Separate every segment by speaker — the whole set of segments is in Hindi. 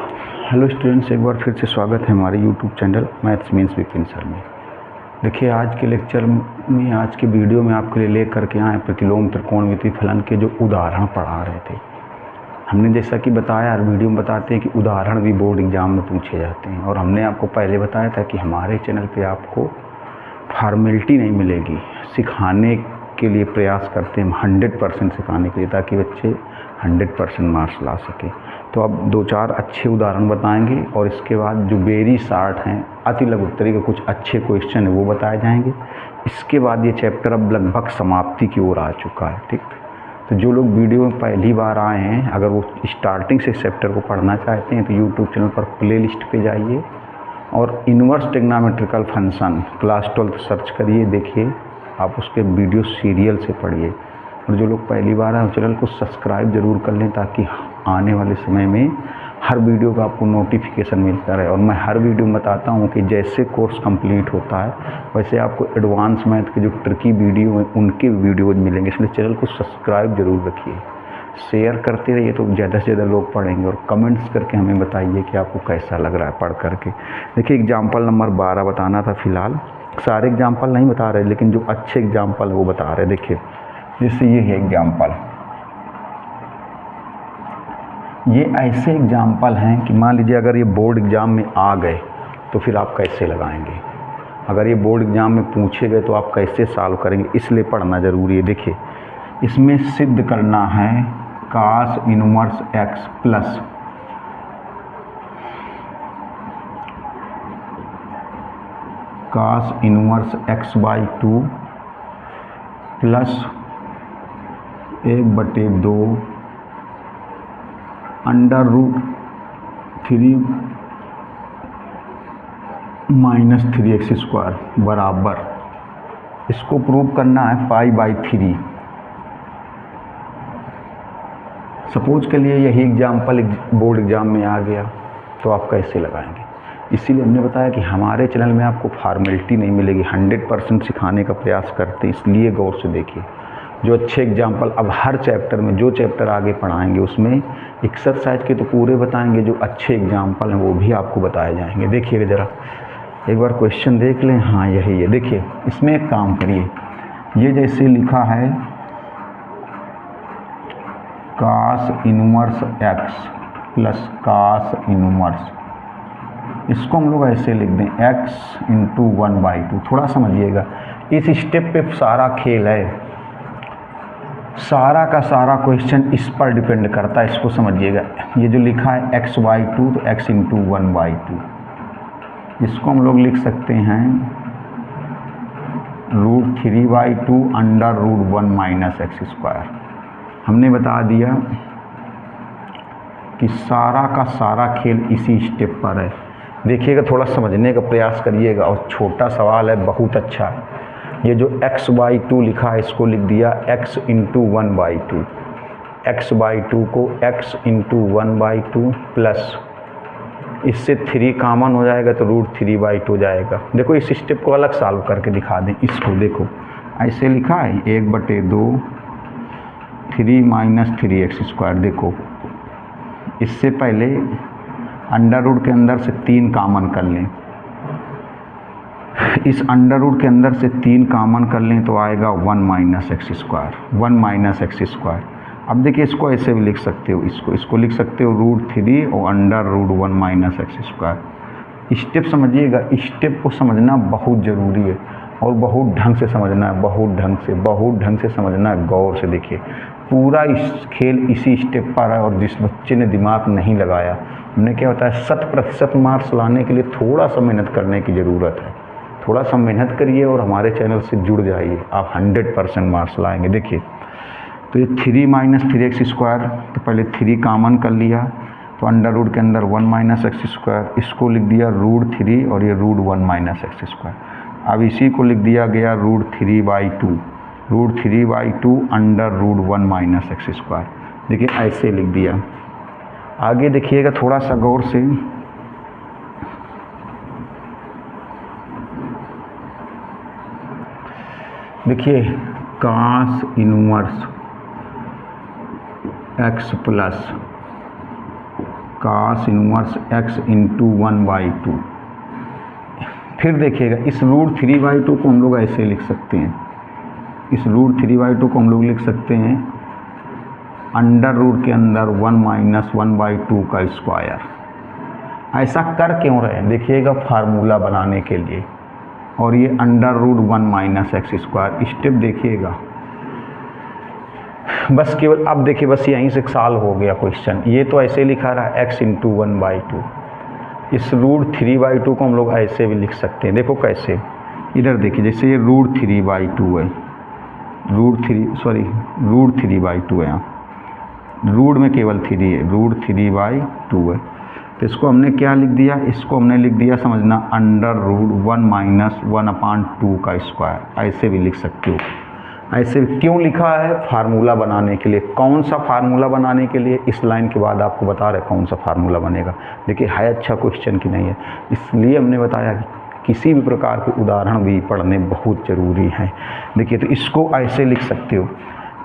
Speaker 1: हेलो स्टूडेंट्स, एक बार फिर से स्वागत है हमारे YouTube channel maths means Vipin sir में। देखिए, आज के लेक्चर में, आज के वीडियो में आपके लिए ले करके आए प्रतिलोम त्रिकोणमितीय फलन के जो उदाहरण पढ़ा रहे थे। हमने जैसा कि बताया, हर वीडियो में बताते हैं कि उदाहरण भी बोर्ड एग्जाम में पूछे जाते हैं, और हमने आपको पहले बताया था कि हमारे चैनल पर आपको फॉर्मेलिटी नहीं मिलेगी, सिखाने के लिए प्रयास करते हैं 100% सिखाने के लिए, ताकि बच्चे 100% मार्क्स ला सके। तो अब 2-4 अच्छे उदाहरण बताएंगे, और इसके बाद जो वेरी शॉर्ट हैं, अति लघु उत्तरीय के कुछ अच्छे क्वेश्चन है वो बताए जाएंगे। इसके बाद ये चैप्टर अब लगभग समाप्ति की ओर आ चुका है। ठीक, तो जो लोग वीडियो में पहली बार आए हैं, अगर वो स्टार्टिंग से चैप्टर को पढ़ना चाहते हैं तो यूट्यूब चैनल पर प्लेलिस्ट पे जाइए और inverse trigonometrical function class 12 search करिए, देखिए, आप उसके वीडियो सीरियल से पढ़िए। और जो लोग पहली बार आए चैनल को सब्सक्राइब ज़रूर कर लें, ताकि आने वाले समय में हर वीडियो का आपको नोटिफिकेशन मिलता रहे। और मैं हर वीडियो में बताता हूँ कि जैसे कोर्स कंप्लीट होता है वैसे आपको एडवांस मैथ के जो ट्रिकी वीडियो हैं उनके वीडियोज मिलेंगे, इसलिए चैनल को सब्सक्राइब ज़रूर रखिए, शेयर करते रहिए तो ज़्यादा से ज़्यादा लोग पढ़ेंगे। और कमेंट्स करके हमें बताइए कि आपको कैसा लग रहा है पढ़ करके। देखिए, एग्जाम्पल नंबर 12 बताना था। फ़िलहाल सारे एग्जाम्पल नहीं बता रहे, लेकिन जो अच्छे एग्जाम्पल है वो बता रहे। देखिए, जैसे ये है एग्जाम्पल, ये ऐसे एग्जाम्पल हैं कि मान लीजिए अगर ये बोर्ड एग्ज़ाम में आ गए तो फिर आप कैसे लगाएंगे। अगर ये बोर्ड एग्ज़ाम में पूछे गए तो आप कैसे सॉल्व करेंगे, इसलिए पढ़ना ज़रूरी है। देखिए, इसमें सिद्ध करना है cos inverse x plus cos inverse x/2 plus 1/2 √3 minus 3x² बराबर, इसको प्रूव करना है π/3। सपोज के लिए यही एग्जाम्पल बोर्ड एग्ज़ाम में आ गया तो आप कैसे लगाएंगे। इसीलिए हमने बताया कि हमारे चैनल में आपको फॉर्मेलिटी नहीं मिलेगी, 100% सिखाने का प्रयास करते हैं, इसलिए गौर से देखिए। जो अच्छे एग्जाम्पल अब हर चैप्टर में, जो चैप्टर आगे पढ़ाएंगे उसमें एक्सरसाइज के तो पूरे बताएंगे, जो अच्छे एग्जाम्पल हैं वो भी आपको बताए जाएंगे। देखिएगा ज़रा, एक बार क्वेश्चन देख लें। हाँ, यही है। देखिए, इसमें एक काम करिए, ये जैसे लिखा है cos inverse x plus cos inverse, इसको हम लोग ऐसे लिख दें x × 1/2। थोड़ा समझिएगा, इस स्टेप पे सारा खेल है, सारा का सारा क्वेश्चन इस पर डिपेंड करता है, इसको समझिएगा। ये जो लिखा है x/2 तो x × 1/2, इसको हम लोग लिख सकते हैं √3/2 √1 माइनस x²। हमने बता दिया कि सारा का सारा खेल इसी स्टेप पर है। देखिएगा, थोड़ा समझने का प्रयास करिएगा, और छोटा सवाल है, बहुत अच्छा है। ये जो x/2 लिखा है इसको लिख दिया x × 1/2, x/2 को x × 1/2 प्लस, इससे 3 कॉमन हो जाएगा तो √3/2 हो जाएगा। देखो, इस स्टेप को अलग सॉल्व करके दिखा दें। इसको देखो, ऐसे लिखा है 1/2 3 माइनस 3x²। देखो, इससे पहले अंडर रूट के अंदर से 3 कॉमन कर लें, इस अंडर रूट के अंदर से 3 कॉमन कर लें तो आएगा 1 माइनस x²। अब देखिए, इसको ऐसे भी लिख सकते हो, इसको लिख सकते हो √3 और √1 माइनस x²। स्टेप समझिएगा, स्टेप को समझना बहुत ज़रूरी है, और बहुत ढंग से समझना है, बहुत ढंग से समझना है, गौर से देखिए। पूरा इस खेल इसी स्टेप पर है, और जिस बच्चे ने दिमाग नहीं लगाया, हमने क्या होता है, 100% मार्क्स लाने के लिए थोड़ा सा मेहनत करने की ज़रूरत है। थोड़ा सा मेहनत करिए और हमारे चैनल से जुड़ जाइए, आप 100% मार्क्स लाएंगे। देखिए, तो ये 3 माइनस 3x², तो पहले 3 कॉमन कर लिया, तो अंडर रूट के अंदर 1 माइनस x², इसको लिख दिया √3 और ये √1 माइनस x²। अब इसी को लिख दिया गया √3/2 अंडर √1 माइनस x²। देखिए, ऐसे लिख दिया। आगे देखिएगा थोड़ा सा गौर से, देखिए cos inverse x plus cos inverse x into 1/2। फिर देखिएगा इस रूट 3/2 को हम लोग ऐसे लिख सकते हैं, इस रूट 3/2 को हम लोग लिख सकते हैं अंडर रूट के अंदर 1 माइनस 1/2 का स्क्वायर। ऐसा कर क्यों रहे हैं देखिएगा, फार्मूला बनाने के लिए। और ये under root 1 minus X square, step देखिएगा बस, केवल अब देखिए बस यहीं से साल हो गया क्वेश्चन। ये तो ऐसे लिखा रहा है x इंटू 1/2, इस रूट 3/2 को हम लोग ऐसे भी लिख सकते हैं। देखो कैसे, इधर देखिए जैसे ये रूट 3/2 है, रूट 3/2 है, यहाँ रूट में केवल 3 है, रूट 3/2 है। तो इसको हमने क्या लिख दिया, इसको हमने लिख दिया समझना अंडर रूट 1 माइनस 1/2 का स्क्वायर। ऐसे भी लिख सकते हो। ऐसे क्यों लिखा है, फार्मूला बनाने के लिए। कौन सा फार्मूला बनाने के लिए, इस लाइन के बाद आपको बता रहे कौन सा फार्मूला बनेगा। देखिए है अच्छा क्वेश्चन कि नहीं है, इसलिए हमने बताया कि किसी भी प्रकार के उदाहरण भी पढ़ने बहुत ज़रूरी हैं। देखिए तो इसको ऐसे लिख सकते हो।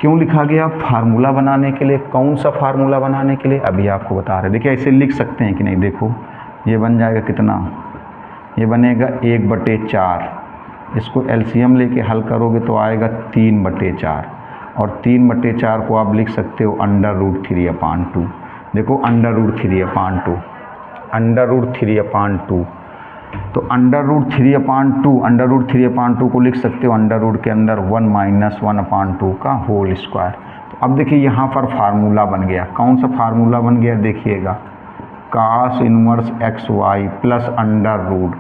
Speaker 1: क्यों लिखा गया, फार्मूला बनाने के लिए। कौन सा फार्मूला बनाने के लिए, अभी आपको बता रहे। देखिए ऐसे लिख सकते हैं कि नहीं, देखो ये बन जाएगा कितना, ये बनेगा 1/4। इसको एलसीएम लेके हल करोगे तो आएगा 3/4, और 3/4 को आप लिख सकते हो अंडर रूट 3/2। देखो अंडर रूट 3/2, अंडर रूट 3/2, तो अंडर रूट 3/2 को लिख सकते हो अंडर रूट के अंदर 1 माइनस 1/2 का होल स्क्वायर। तो अब देखिए यहाँ पर फार्मूला बन गया। कौन सा फार्मूला बन गया देखिएगा, cos inverse xy plus under root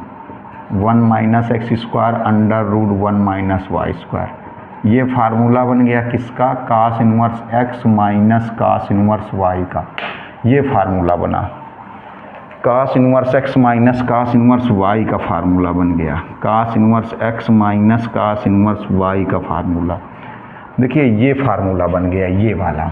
Speaker 1: 1 minus X square under root 1 minus Y square. ये फार्मूला बन गया किसका, cos inverse x minus cos inverse y का। ये फार्मूला बना, cos inverse x minus cos inverse y का फार्मूला बन गया, cos inverse x minus cos inverse y का फार्मूला। देखिए ये फार्मूला बन गया, ये वाला।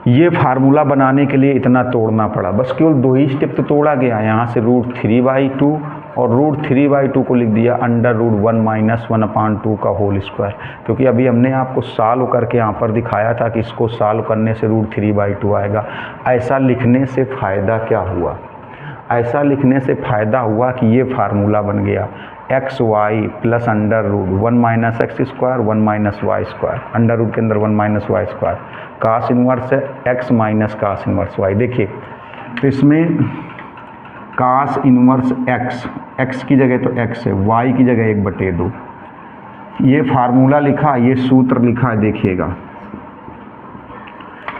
Speaker 1: ये फार्मूला बनाने के लिए इतना तोड़ना पड़ा, बस केवल 2 ही स्टेप तो तोड़ा गया। यहाँ से रूट 3/2 और रूट 3/2 को लिख दिया अंडर रूट 1 माइनस 1/2 का होल स्क्वायर। क्योंकि अभी हमने आपको सॉल्व करके यहाँ पर दिखाया था कि इसको सॉल्व करने से रूट 3/2 आएगा। ऐसा लिखने से फ़ायदा क्या हुआ, ऐसा लिखने से फ़ायदा हुआ कि ये फार्मूला बन गया xy plus under root 1 minus X square 1 minus Y square, under root के अंदर 1 minus Y square, cos inverse है x minus cos inverse y। देखिए तो इसमें cos इनवर्स x की जगह तो x है, y की जगह 1/2। ये फार्मूला लिखा, ये सूत्र लिखा है, देखिएगा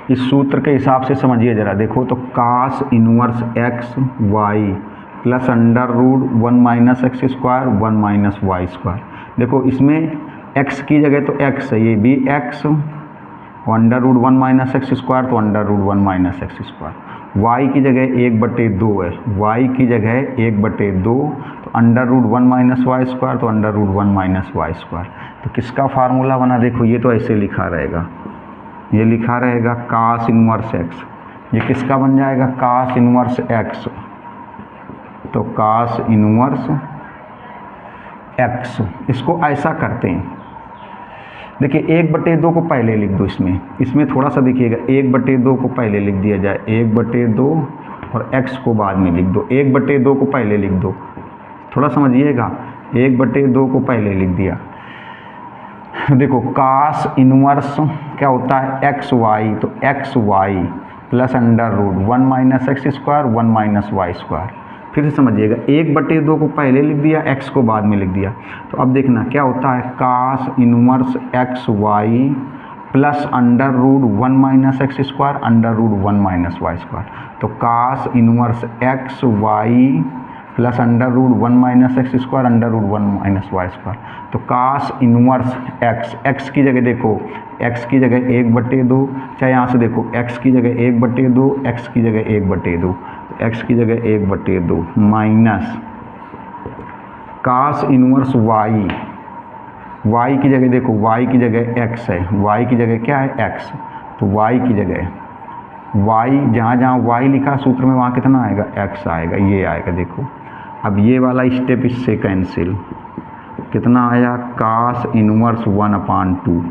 Speaker 1: इस सूत्र के हिसाब से समझिए ज़रा। देखो तो cos inverse x y plus under root 1 minus X square 1 minus Y square. देखो इसमें x की जगह तो x है, ये भी x, under root 1 minus X square तो under root 1 minus X square. y की जगह 1/2 है, y की जगह 1/2 तो under root 1 minus Y square तो under root 1 minus Y square. तो किसका फार्मूला बना, देखो ये तो ऐसे लिखा रहेगा, ये लिखा रहेगा cos इनवर्स x। ये किसका बन जाएगा, cos इनवर्स x, तो cos इनवर्स x। इसको ऐसा करते हैं, देखिए 1/2 को पहले लिख दो, इसमें थोड़ा सा देखिएगा 1/2 को पहले लिख दिया जाए, 1/2 और x को बाद में लिख दो। 1/2 को पहले लिख दो, थोड़ा समझिएगा, 1/2 को पहले लिख दिया। देखो cos इनवर्स क्या होता है xy, तो xy plus under root 1 minus X square 1 minus Y square. फिर से समझिएगा, 1/2 को पहले लिख दिया, x को बाद में लिख दिया। तो अब देखना क्या होता है, cos inverse xy plus under root 1 minus X square under root 1 minus Y square. तो cos inverse xy plus under root 1 minus X square under root 1 minus Y square. तो cos इनवर्स x की जगह देखो, x की जगह 1/2, चाहे यहाँ से देखो x की जगह 1/2, x की जगह 1/2, x की जगह 1/2 माइनस cos इनवर्स y की जगह देखो, y की जगह x है, y की जगह क्या है x, तो y की जगह y, जहाँ जहाँ y लिखा सूत्र में वहाँ कितना आएगा, x आएगा, ये आएगा। देखो अब ये वाला स्टेप इससे कैंसिल, कितना आया, cos इनवर्स 1/2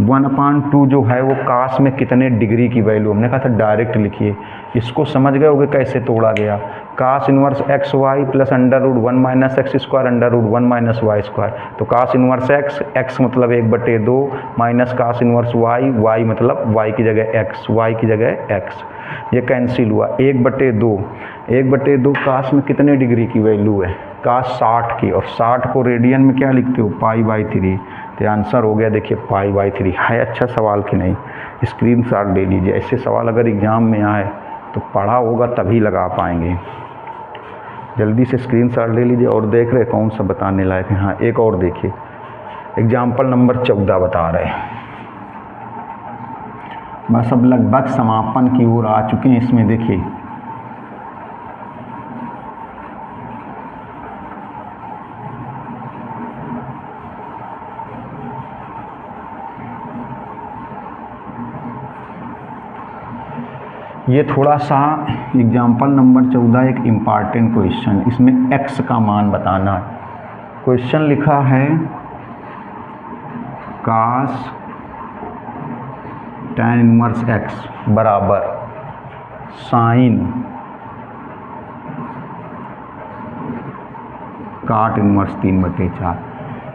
Speaker 1: 1/2 जो है वो काश में कितने डिग्री की वैल्यू, हमने कहा था डायरेक्ट लिखिए। इसको समझ गए होगे कैसे तोड़ा गया। Cos inverse X Y plus √1 minus X square √1 minus Y square. तो काश इनवर्स एक्स मतलब 1/2 माइनस काश इनवर्स वाई मतलब वाई की जगह एक्स, वाई की जगह एक्स। ये कैंसिल हुआ। 1/2 काश में कितने डिग्री की वैल्यू है, काश 60 की, और 60 को रेडियन में क्या लिखते हो, π/3। तो आंसर हो गया देखिए π/3। है अच्छा सवाल कि नहीं, स्क्रीनशॉट ले लीजिए। ऐसे सवाल अगर एग्ज़ाम में आए तो पढ़ा होगा तभी लगा पाएंगे। जल्दी से स्क्रीनशॉट ले लीजिए और देख रहे कौन सा बताने लायक है। हाँ एक और देखिए, एग्जाम्पल नंबर 14 बता रहे हैं। बस अब लगभग समापन की ओर आ चुके हैं। इसमें देखिए ये थोड़ा सा एग्जाम्पल नंबर 14 एक इम्पॉर्टेंट क्वेश्चन, इसमें x का मान बताना है। क्वेश्चन लिखा है काश tan इनवर्स x बराबर साइन काट इनवर्स 3/4।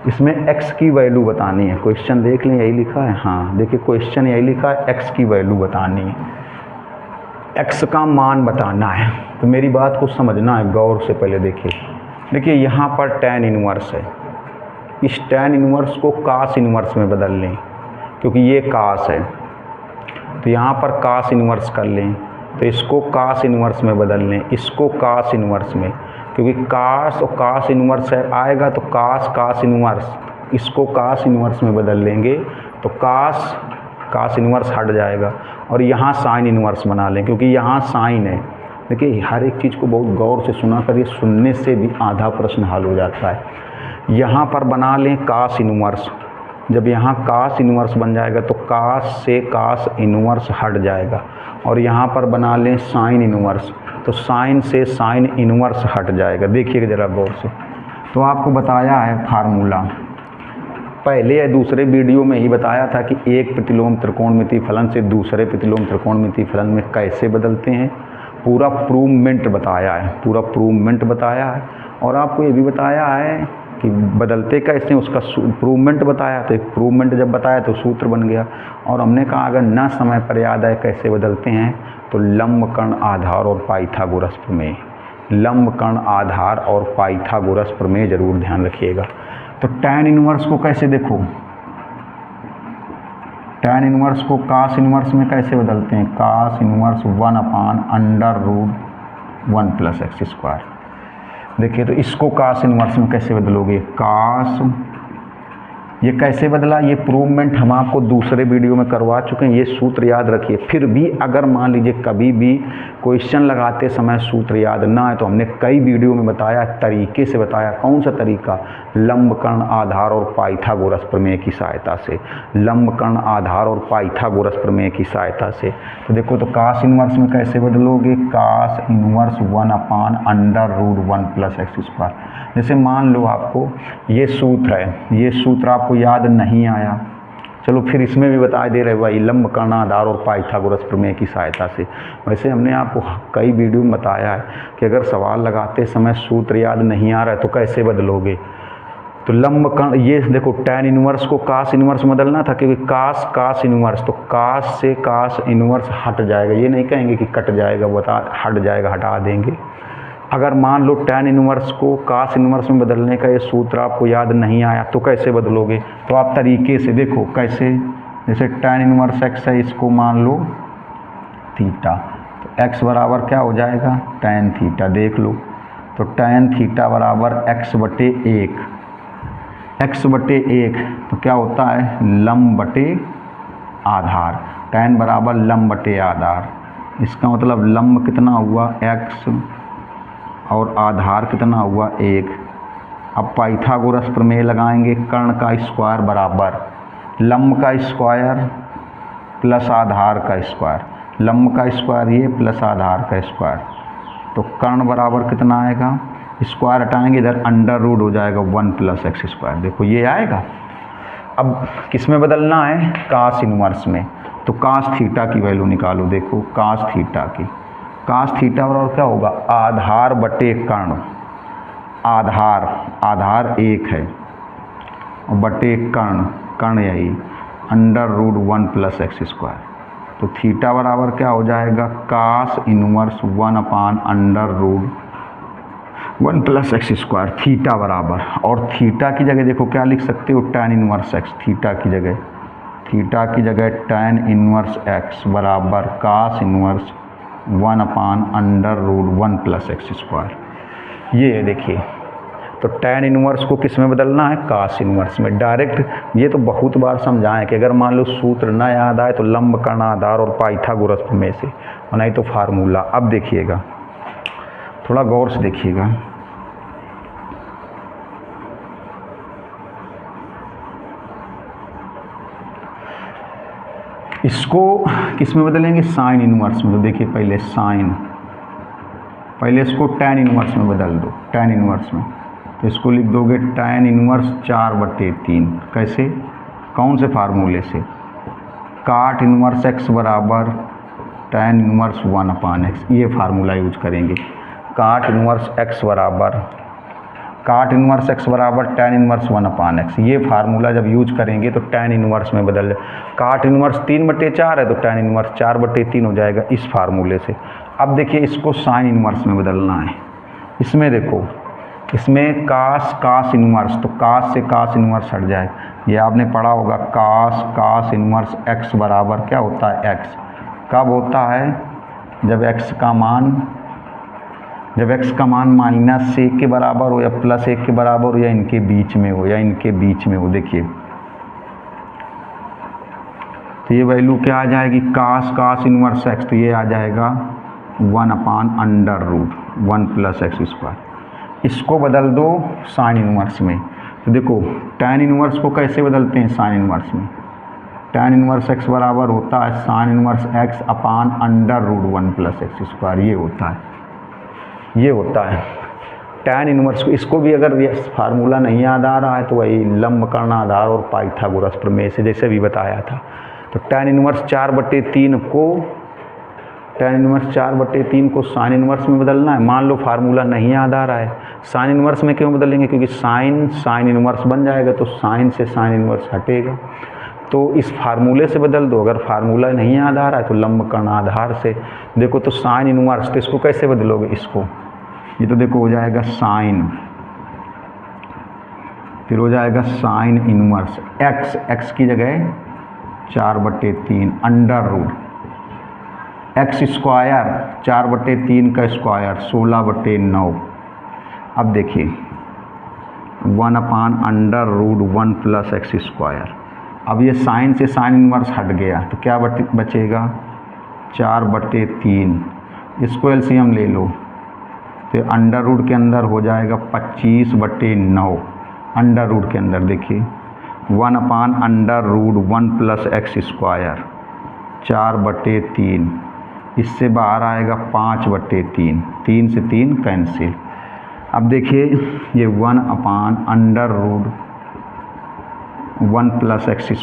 Speaker 1: इसमें x की वैल्यू बतानी है। क्वेश्चन देख लें, यही लिखा है। हाँ देखिए क्वेश्चन यही लिखा है, x की वैल्यू बतानी है, x का मान बताना है। तो मेरी बात को समझना है गौर से। पहले देखिए यहाँ पर tan इनवर्स है, इस tan इनवर्स को काश इनवर्स में बदल लें क्योंकि ये काश है। तो यहाँ पर काश इनवर्स कर लें, तो इसको काश इनवर्स में बदल लें, इसको काश इनवर्स में, क्योंकि काश और काश इनवर्स है आएगा तो काश इनवर्स, इसको काश इनवर्स में बदल लेंगे तो काश इनवर्स हट जाएगा और यहाँ साइन इनवर्स बना लें क्योंकि यहाँ साइन है। देखिए हर एक चीज़ को बहुत गौर से सुना करिए, सुनने से भी आधा प्रश्न हल हो जाता है। यहाँ पर बना लें काश इनवर्स, जब यहाँ काश इनवर्स बन जाएगा तो काश से काश इनवर्स हट जाएगा, और यहाँ पर बना लें साइन इनवर्स तो साइन से साइन इनवर्स हट जाएगा। देखिएगा ज़रा गौर से। तो आपको बताया है फार्मूला, पहले या दूसरे वीडियो में ही बताया था कि एक प्रतिलोम त्रिकोणमितीय फलन से दूसरे प्रतिलोम त्रिकोणमितीय फलन में कैसे बदलते हैं। पूरा प्रूवमेंट बताया है, पूरा प्रूवमेंट बताया है, और आपको ये भी बताया है कि बदलते कैसे उसका प्रूवमेंट बताया। तो प्रूवमेंट जब बताया तो सूत्र बन गया, और हमने कहा अगर न समय पर याद आए कैसे बदलते हैं तो लंब कर्ण आधार और पाइथागोरस प्रमेय, लंब कर्ण आधार और पाइथागोरस प्रमेय जरूर ध्यान रखिएगा। तो tan इनवर्स को कैसे देखो, tan इनवर्स को काश इनवर्स में कैसे बदलते हैं, काश इनवर्स 1/√1 + x²। देखिए तो इसको काश इनवर्स में कैसे बदलोगे, काश, ये कैसे बदला, ये प्रूवमेंट हम आपको दूसरे वीडियो में करवा चुके हैं। ये सूत्र याद रखिए। फिर भी अगर मान लीजिए कभी भी क्वेश्चन लगाते समय सूत्र याद ना आए तो हमने कई वीडियो में बताया, तरीके से बताया। कौन सा तरीका, लंब कर्ण आधार और पाइथागोरस प्रमेय की सहायता से, लंब कर्ण आधार और पाइथागोरस प्रमेय की सहायता से। तो देखो तो काश इनवर्स में कैसे बदलोगे, काश इनवर्स 1/√1 + x²। जैसे मान लो आपको ये सूत्र है, ये सूत्र आपको याद नहीं आया, चलो फिर इसमें भी बता दे रहे भाई, लंब कर्ण आधार और पाइथागोरस प्रमेय की सहायता से। वैसे हमने आपको कई वीडियो में बताया है कि अगर सवाल लगाते समय सूत्र याद नहीं आ रहा है तो कैसे बदलोगे। तो लंब कर्ण, ये देखो tan इनवर्स को काश इनवर्स बदलना था क्योंकि काश इनवर्स, तो काश से काश इनवर्स हट जाएगा। ये नहीं कहेंगे कि कट जाएगा, बता हट जाएगा, हटा देंगे। अगर मान लो tan इनवर्स को काश इनवर्स में बदलने का ये सूत्र आपको याद नहीं आया तो कैसे बदलोगे। तो आप तरीके से देखो कैसे, जैसे tan इनवर्स x है, इसको मान लो थीटा, तो x बराबर क्या हो जाएगा, tan थीटा। देख लो तो tan थीटा बराबर x/1, x/1 तो क्या होता है, लंब बटे आधार। tan बराबर लंब बटे आधार, इसका मतलब लंब कितना हुआ x और आधार कितना हुआ 1। अब पाइथागोरस प्रमेय लगाएंगे, कर्ण का स्क्वायर बराबर लंब का स्क्वायर प्लस आधार का स्क्वायर, लंब का स्क्वायर ये प्लस आधार का स्क्वायर, तो कर्ण बराबर कितना आएगा, स्क्वायर हटाएंगे इधर अंडर रूट हो जाएगा 1 + x²। देखो ये आएगा। अब किस में बदलना है, कास इनवर्स में। तो कास थीटा की वैल्यू निकालो, देखो कास थीटा की, कास थीटा बराबर क्या होगा, आधार बटे कर्ण, आधार 1 है और बटे कर्ण यही √1 + x²। तो थीटा बराबर क्या हो जाएगा, कास इनवर्स 1/√1 + x², थीटा बराबर। और थीटा की जगह देखो क्या लिख सकते हो, tan इनवर्स x, थीटा की जगह tan इनवर्स x बराबर कास इनवर्स 1/√1 + x²। ये है देखिए, तो tan इनवर्स को किस में बदलना है, कास इनवर्स में। डायरेक्ट ये तो बहुत बार समझाएं कि अगर मान लो सूत्र ना याद आए तो लंब कर्ण आधार और पाइथागोरस प्रमेय से, और नहीं तो फार्मूला। अब देखिएगा, थोड़ा गौर से देखिएगा, इसको किस में बदलेंगे, साइन इनवर्स में। तो देखिए पहले इसको tan इनवर्स में बदल दो, tan इनवर्स में। तो इसको लिख दोगे tan इनवर्स 4/3, कैसे, कौन से फार्मूले से, काट इनवर्स x बराबर tan इनवर्स 1/x, ये फार्मूला यूज करेंगे। काट इनवर्स x बराबर tan इनवर्स 1/x, ये फार्मूला जब यूज करेंगे तो tan इनवर्स में बदल जाए। काट इनवर्स 3/4 है तो tan इनवर्स 4/3 हो जाएगा इस फार्मूले से। अब देखिए इसको साइन इनवर्स में बदलना है। इसमें देखो, इसमें कास इनवर्स, तो कास से कास इनवर्स हट जाए, ये आपने पढ़ा होगा, कास इनवर्स x बराबर क्या होता है, x कब होता है, जब x का मान -1 के बराबर हो या +1 के बराबर हो या इनके बीच में हो, देखिए तो ये वैल्यू क्या आ जाएगी, कास इनवर्स x, तो ये आ जाएगा 1/√1 + x²। इसको बदल दो साइन इनवर्स में। तो देखो tan इनवर्स को कैसे बदलते हैं साइन इनवर्स में, tan इनवर्स x बराबर होता है साइन इनवर्स x/√1 + x², ये होता है tan इनवर्स को। इसको भी अगर फार्मूला नहीं याद आ रहा है तो वही लंब कर्ण आधार और पाइथागोरस प्रमेय से जैसे भी बताया था। तो tan इनवर्स 4/3 को साइन इनवर्स में बदलना है। मान लो फार्मूला नहीं याद आ रहा है, साइन इनवर्स में क्यों बदलेंगे, क्योंकि साइन इनवर्स बन जाएगा तो साइन से साइन इनवर्स हटेगा, तो इस फार्मूले से बदल दो। अगर फार्मूला नहीं याद आ रहा है तो लंब कर्ण आधार से देखो, तो साइन इनवर्स, तो इसको कैसे बदलोगे, इसको ये तो देखो हो जाएगा साइन, फिर हो जाएगा साइन इनवर्स x की जगह 4/3 √x², 4/3 का स्क्वायर 16/9। अब देखिए 1/√1 + x²। अब ये साइन से साइन इनवर्स हट गया तो क्या बचेगा, 4/3, इसको एलसीएम ले लो तो अंडर के अंदर हो जाएगा 25/9, अंडर के अंदर देखिए 1/√1 + x², 4/3, इससे बाहर आएगा 5/3, 3 से 3 कैंसिल। अब देखिए ये 1/√1 + x²,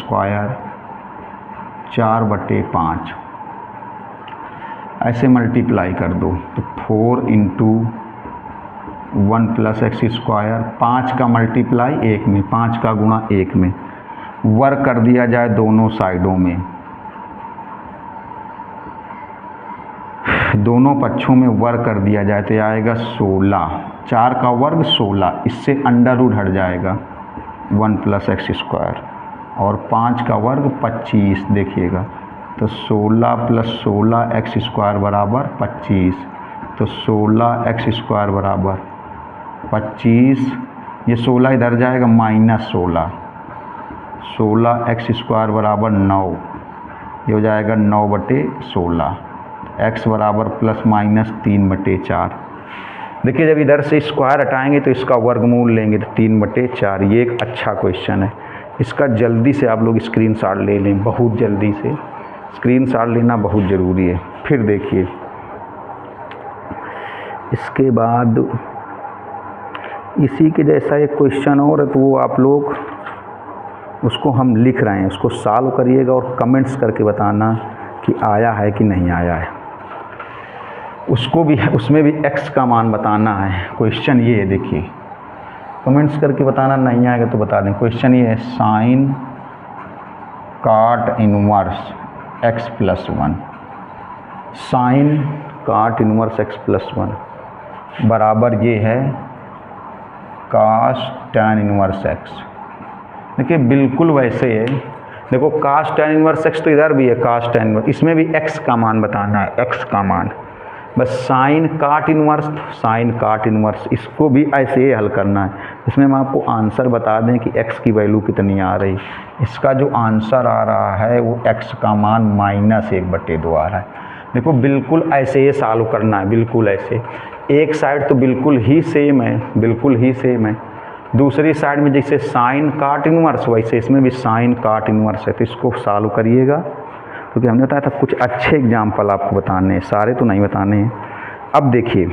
Speaker 1: 4/5, ऐसे मल्टीप्लाई कर दो तो 4 × 1 + x², 5 का मल्टीप्लाई 1 में, 5 का गुणा 1 में, वर्ग कर दिया जाए दोनों साइडों में, दोनों पक्षों में वर्ग कर दिया जाए तो आएगा 16, 4 का वर्ग 16, इससे अंडर हट जाएगा 1 + x² और 5 का वर्ग 25, देखिएगा तो 16 + 16 x² बराबर 25, तो 16x² बराबर 25, ये 16 इधर जाएगा -16, 16x² बराबर 9, ये हो जाएगा 9/16, x बराबर ±3/4। देखिए जब इधर से स्क्वायर हटाएंगे तो इसका वर्गमूल लेंगे तो 3/4। ये एक अच्छा क्वेश्चन है, इसका जल्दी से आप लोग स्क्रीनशॉट ले लें, बहुत जल्दी से स्क्रीनशॉट लेना बहुत ज़रूरी है। फिर देखिए इसके बाद इसी के जैसा एक क्वेश्चन और है, तो वो आप लोग उसको हम लिख रहे हैं, उसको सॉल्व करिएगा और कमेंट्स करके बताना कि आया है कि नहीं आया है। उसको भी उसमें भी x का मान बताना है। क्वेश्चन ये है, देखिए कमेंट्स करके बताना, नहीं आएगा तो बता दें। क्वेश्चन ये है साइन काट इनवर्स x प्लस 1, साइन काट इनवर्स x प्लस 1 बराबर ये है कास टैन इनवर्स x। देखिए बिल्कुल वैसे है, देखो कास टैन इनवर्स x तो इधर भी है कास टैन इनवर्स, इसमें भी x का मान बताना है, x का मान। बस साइन काट इनवर्स, साइन काट इनवर्स, इसको भी ऐसे ही हल करना है। इसमें हम आपको आंसर बता दें कि x की वैल्यू कितनी आ रही। इसका जो आंसर आ रहा है वो x का मान -1/2 आ रहा है। देखो बिल्कुल ऐसे ही सॉल्व करना है, बिल्कुल ऐसे। एक साइड तो बिल्कुल ही सेम है, बिल्कुल ही सेम है। दूसरी साइड में जैसे साइन काट इनवर्स, वैसे इसमें भी साइन काट इनवर्स है। तो इसको सॉल्व करिएगा, क्योंकि हमने बताया था कुछ अच्छे एग्जाम्पल आपको बताने हैं, सारे तो नहीं बताने हैं। अब देखिए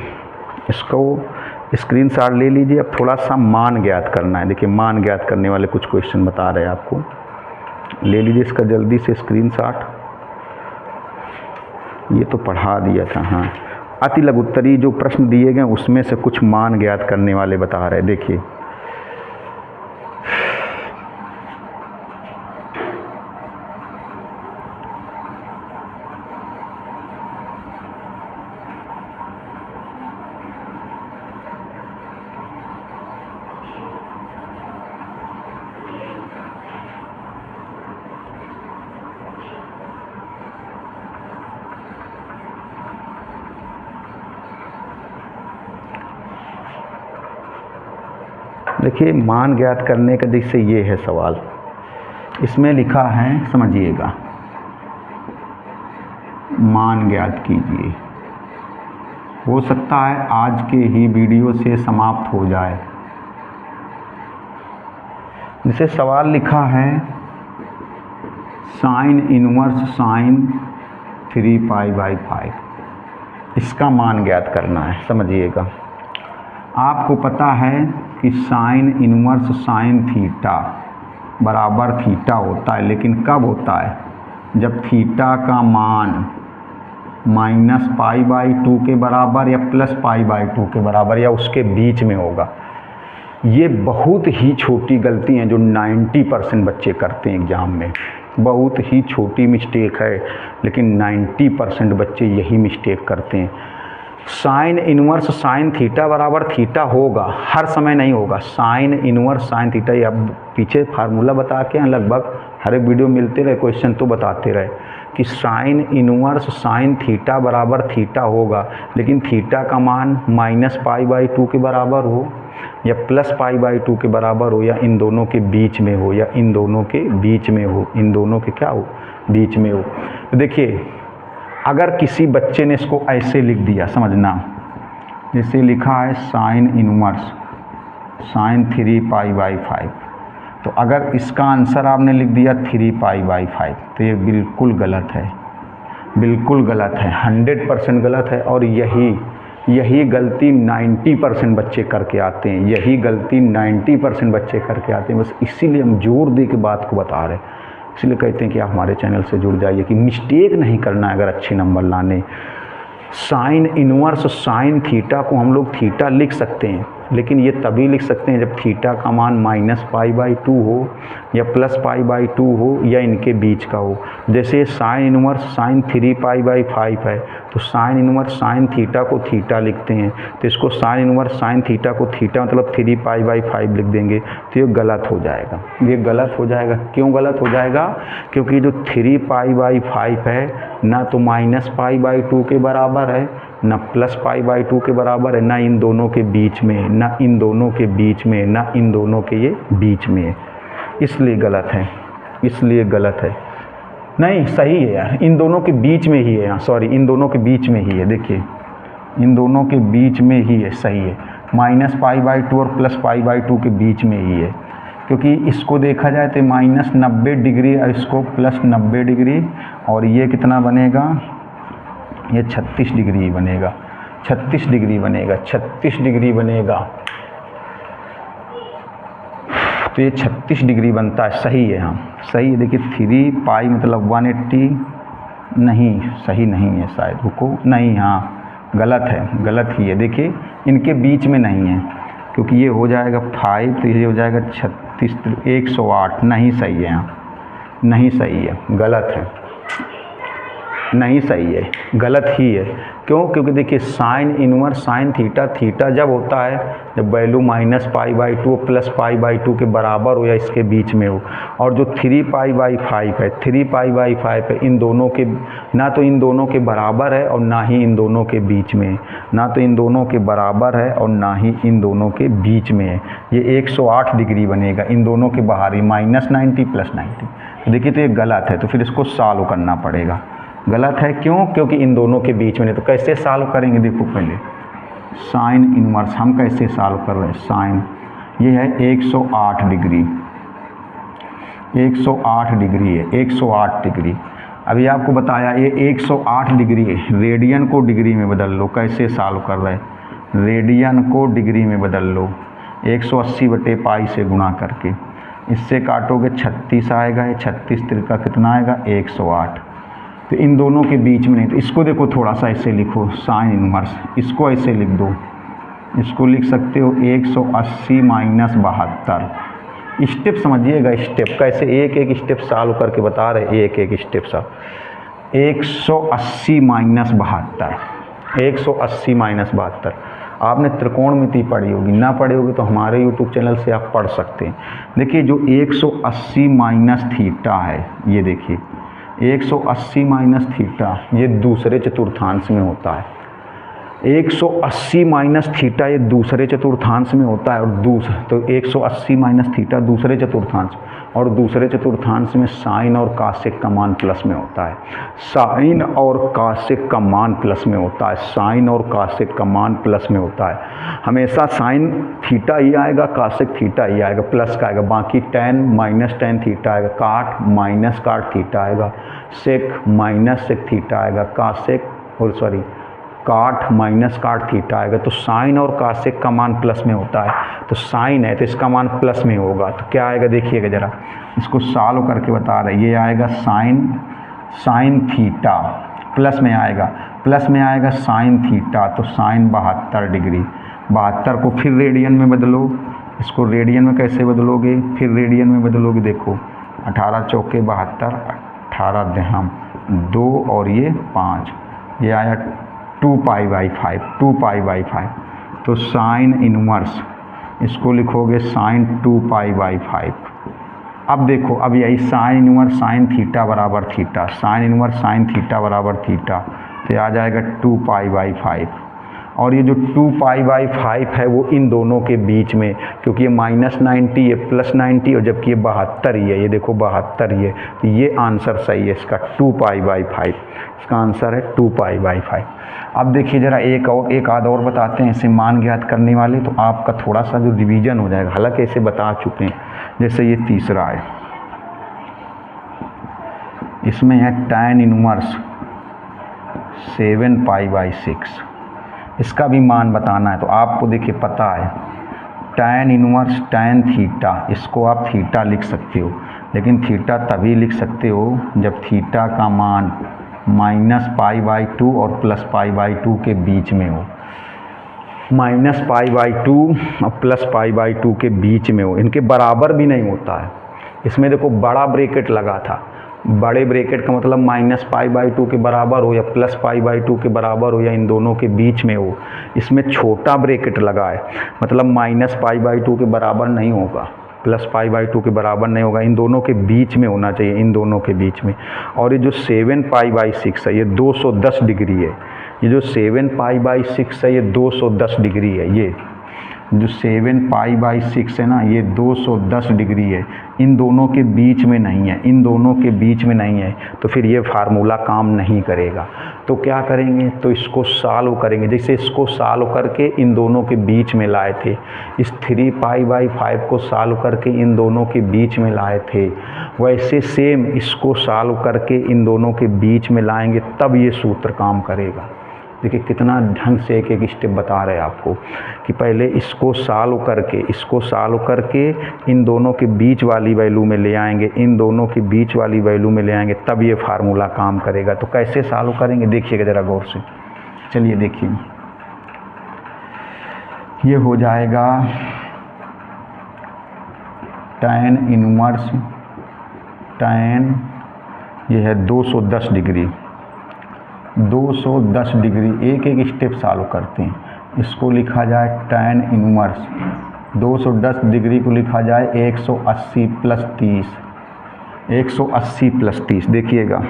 Speaker 1: इसको स्क्रीनशॉट ले लीजिए। अब थोड़ा सा मान ज्ञात करना है। देखिए मान ज्ञात करने वाले कुछ क्वेश्चन बता रहे हैं आपको, ले लीजिए इसका जल्दी से स्क्रीनशॉट। ये तो पढ़ा दिया था। हाँ, अति लघुत्तरी जो प्रश्न दिए गए उसमें से कुछ मान ज्ञात करने वाले बता रहे हैं। देखिए देखिए मान ज्ञात करने का जैसे ये है सवाल, इसमें लिखा है, समझिएगा, मान ज्ञात कीजिए। हो सकता है आज के ही वीडियो से समाप्त हो जाए। जैसे सवाल लिखा है साइन इनवर्स साइन 3π/5, इसका मान ज्ञात करना है। समझिएगा, आपको पता है कि साइन इनवर्स साइन थीटा बराबर थीटा होता है, लेकिन कब होता है? जब थीटा का मान -π/2 के बराबर या +π/2 के बराबर या उसके बीच में होगा। ये बहुत ही छोटी गलती है जो 90% बच्चे करते हैं एग्ज़ाम में। बहुत ही छोटी मिस्टेक है, लेकिन 90% बच्चे यही मिस्टेक करते हैं। साइन इनवर्स साइन थीटा बराबर थीटा होगा, हर समय नहीं होगा। साइन इनवर्स साइन थीटा, ये अब पीछे फार्मूला बता के हैं, लगभग हर एक वीडियो मिलते रहे, क्वेश्चन तो बताते रहे कि साइन इनवर्स साइन थीटा बराबर थीटा होगा, लेकिन थीटा का मान -π/2 के बराबर हो या +π/2 के बराबर हो या इन दोनों के बीच में हो या इन दोनों के बीच में हो, इन दोनों के क्या हो, बीच में हो। तो देखिए अगर किसी बच्चे ने इसको ऐसे लिख दिया, समझना, जैसे लिखा है साइन इनवर्स साइन 3π/5, तो अगर इसका आंसर आपने लिख दिया 3π/5 तो ये बिल्कुल गलत है, बिल्कुल गलत है, 100% गलत है। और यही गलती 90% बच्चे करके आते हैं, यही गलती 90% बच्चे करके आते हैं। बस इसीलिए हम जोर दे के बात को बता रहे हैं, इसलिए कहते हैं कि आप हमारे चैनल से जुड़ जाइए कि मिस्टेक नहीं करना है अगर अच्छे नंबर लाने। साइन इनवर्स साइन थीटा को हम लोग थीटा लिख सकते हैं, लेकिन ये तभी लिख सकते हैं जब थीटा का मान -π/2 हो या +π/2 हो या इनके बीच का हो। जैसे साइन इनवर्स साइन 3π/5 है, तो साइन इनवर्स साइन थीटा को थीटा लिखते हैं, तो इसको साइन इनवर्स साइन थीटा को थीटा मतलब 3π/5 लिख देंगे, तो ये गलत हो जाएगा, ये गलत हो जाएगा। क्यों गलत हो जाएगा? क्योंकि जो 3π/5 है ना तो -π/2 के बराबर है, ना +π/2 के बराबर है, ना इन दोनों के बीच में, ना इन दोनों के बीच में, ना इन दोनों के ये बीच में है, इसलिए गलत है, इसलिए गलत है। नहीं सही है यार, इन दोनों के बीच में ही है यहाँ, सॉरी इन दोनों के बीच में ही है। देखिए इन दोनों के बीच में ही है, सही है, -π/2 और +π/2 के बीच में ही है। क्योंकि इसको देखा जाए तो -90 डिग्री और इसको +90 डिग्री, और ये कितना बनेगा, ये 36 डिग्री बनेगा, 36 डिग्री बनेगा, 36 डिग्री बनेगा। तो ये 36 डिग्री बनता है। सही है, हाँ सही है। देखिए 3 पाई मतलब 180 नहीं, सही नहीं है शायद, रुको, नहीं, हाँ गलत है, गलत ही है। देखिए इनके बीच में नहीं है, क्योंकि ये हो जाएगा 5 तो ये हो जाएगा 36, 108, नहीं सही है, यहाँ नहीं सही है, गलत है, नहीं सही है, गलत ही है। क्यों? क्योंकि देखिए sine inverse sine theta, theta जब होता है जब वैल्यू -π/2 प्लस π/2 के बराबर हो या इसके बीच में हो। और जो 3π/5 है, 3π/5 है, इन दोनों के ना तो इन दोनों के बराबर है और ना ही इन दोनों के बीच में है, ना तो इन दोनों के बराबर है और ना ही इन दोनों के बीच में है। ये 108 डिग्री बनेगा इन दोनों के बाहर ही, -90 + 90। तो देखिए तो ये गलत है, तो फिर इसको सॉल्व करना पड़ेगा। गलत है क्यों? क्योंकि इन दोनों के बीच में नहीं। तो कैसे सॉल्व करेंगे? देखो पहले साइन इनवर्स हम कैसे सॉल्व कर रहे हैं। साइन ये है 108 डिग्री, 108 डिग्री है, 108 डिग्री। अभी आपको बताया ये 108 डिग्री है, रेडियन को डिग्री में बदल लो। कैसे सॉल्व कर रहे हैं? रेडियन को डिग्री में बदल लो, 180/π से गुणा करके। इससे काटोगे 36 आएगा, ये 36 तिरका कितना आएगा? 108। तो इन दोनों के बीच में नहीं। तो इसको देखो थोड़ा सा ऐसे लिखो, साइन इनवर्स, इसको ऐसे लिख दो, इसको लिख सकते हो 180 - 72। स्टेप समझिएगा, स्टेप कैसे एक एक स्टेप सॉल्व करके बता रहे, एक एक स्टेप सा। 180 - 72, 180 - 72। आपने त्रिकोणमिति पढ़ी होगी, ना पढ़ी होगी तो हमारे YouTube चैनल से आप पढ़ सकते हैं। देखिए जो 180 माइनस थीटा है, ये देखिए 180 माइनस थीटा ये दूसरे चतुर्थांश में होता है। 180 माइनस थीटा ये दूसरे चतुर्थांश में होता है, और तो 180 माइनस थीटा दूसरे चतुर्थांश, और दूसरे चतुर्थांश में साइन और कासेक का मान प्लस में होता है। साइन और कासेक का मान प्लस में होता है, साइन और कासेक का मान प्लस में होता है। हमेशा साइन थीटा ही आएगा, कासेक थीटा ही आएगा, प्लस का आएगा। बाकी tan माइनस tan थीटा आएगा, काट माइनस काट थीटा आएगा, सेक माइनस सेक थीटा आएगा, काट माइनस काट थीटा आएगा। तो साइन और कासेक का मान प्लस में होता है, तो साइन है तो इसका मान प्लस में होगा। तो क्या आएगा देखिएगा ज़रा, इसको सॉल्व करके बता रहे। ये आएगा साइन थीटा, प्लस में आएगा, प्लस में आएगा साइन थीटा, तो साइन 72 डिग्री। 72 को फिर रेडियन में बदलो, इसको रेडियन में कैसे बदलोगे? फिर रेडियन में बदलोगे, देखो 18 चौके 72, 18 दहम 2 और ये 5, ये आया 2π/5, 2π/5। तो साइन इनवर्स इसको लिखोगे साइन 2π/5। अब देखो, अब यही साइन इनवर्स साइन थीटा बराबर theta, sine inverse sine theta बराबर थीटा, तो आ जाएगा 2π/5। और ये जो 2π/5 है वो इन दोनों के बीच में, क्योंकि ये -90 ये +90 और जबकि ये 72 ही है, ये देखो 72 ही है। तो ये आंसर सही है इसका, 2π/5 इसका आंसर है 2π/5। अब देखिए ज़रा एक आध और बताते हैं ऐसे मान ज्ञात करने वाले, तो आपका थोड़ा सा जो रिवीजन हो जाएगा। हालांकि ऐसे बता चुके हैं, जैसे ये तीसरा है, इसमें है tan इनवर्स 7π/6। इसका भी मान बताना है, तो आपको देखिए पता है tan इनवर्स tan थीटा, इसको आप थीटा लिख सकते हो, लेकिन थीटा तभी लिख सकते हो जब थीटा का मान -π/2 और +π/2 के बीच में हो। -π/2 और +π/2 के बीच में हो, इनके बराबर भी नहीं होता है। इसमें देखो बड़ा ब्रैकेट लगा था, बड़े ब्रैकेट का मतलब -π/2 के बराबर हो या +π/2 के बराबर हो या इन दोनों के बीच में हो। इसमें छोटा ब्रैकेट लगा है, मतलब -π/2 के बराबर नहीं होगा, +π/2 के बराबर नहीं होगा, इन दोनों के बीच में होना चाहिए, इन दोनों के बीच में। और ये जो 7π/6 है ये 210 डिग्री है, ये जो 7π/6 है ये 210 डिग्री है। ये जो 7π/6 है ना, ये 210 डिग्री है, इन दोनों के बीच में नहीं है, इन दोनों के बीच में नहीं है। तो फिर ये फार्मूला काम नहीं करेगा। तो क्या करेंगे? तो इसको सॉल्व करेंगे। जैसे इसको सॉल्व करके इन दोनों के बीच में लाए थे, इस 3π/5 को सॉल्व करके इन दोनों के बीच में लाए थे, वैसे सेम इसको सॉल्व करके इन दोनों के बीच में लाएंगे, तब ये सूत्र काम करेगा। देखिए कितना ढंग से एक एक स्टेप बता रहे हैं आपको कि पहले इसको सॉल्व करके इन दोनों के बीच वाली वैल्यू में ले आएंगे, इन दोनों के बीच वाली वैल्यू में ले आएंगे, तब ये फार्मूला काम करेगा। तो कैसे सॉल्व करेंगे देखिएगा ज़रा गौर से। चलिए देखिए, ये हो जाएगा tan इनवर्स tan, ये है 210 डिग्री, 210 डिग्री। एक एक स्टेप सॉल्व करते हैं। इसको लिखा जाए tan इनवर्स 210 डिग्री को लिखा जाए 180 प्लस 30, 180 प्लस 30 देखिएगा।